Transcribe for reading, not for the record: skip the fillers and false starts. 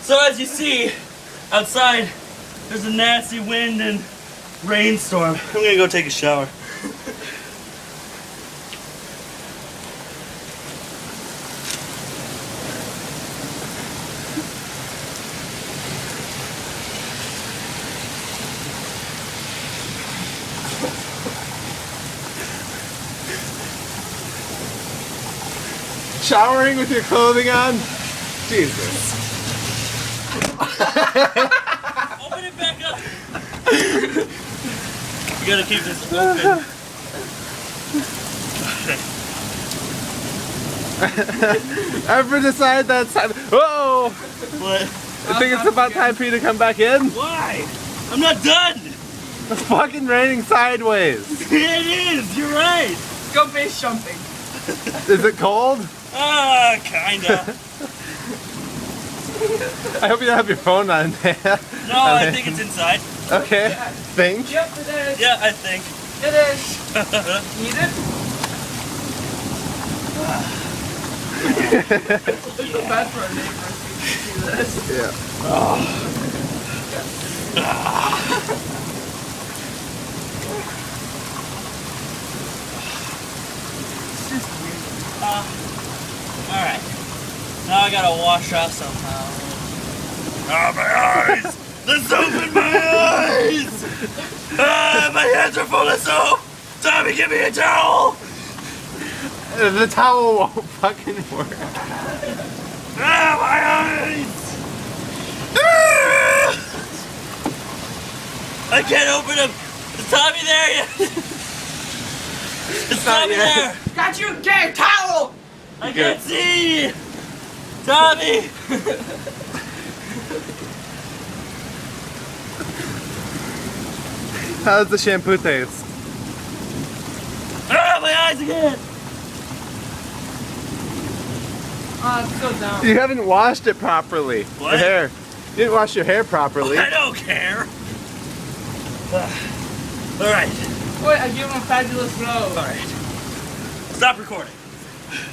So as you see, outside, there's a nasty wind and rainstorm. I'm gonna go take a shower. Showering with your clothing on? Jesus. Open it back up. You gotta keep this open. Ever decide that it's time? Whoa! What? I think it's about time for you to come back in. Why? I'm not done. It's fucking raining sideways. It is. You're right. Go base jumping. Is it cold? Kinda. I hope you don't have your phone on there. No, I think it's inside. Okay. Think? Yep, it is. Yeah, I think. It is. Eat it? It's so bad for our neighbors to see this. Yeah. It's just weird. Alright. Now I gotta wash off somehow. Ah, my eyes! Let's open my eyes! My hands are full of soap! Tommy, give me a towel! The towel won't fucking work. Ah, my eyes! I can't open them! Is Tommy there yet? Is Tommy there? Got you a gay towel! I can't see! Tommy! How does the shampoo taste? Ah, my eyes again! It's still down. You haven't washed it properly. What? Your hair. You didn't wash your hair properly. I don't care! Alright. Wait, I give him a fabulous blow. Alright. Stop recording.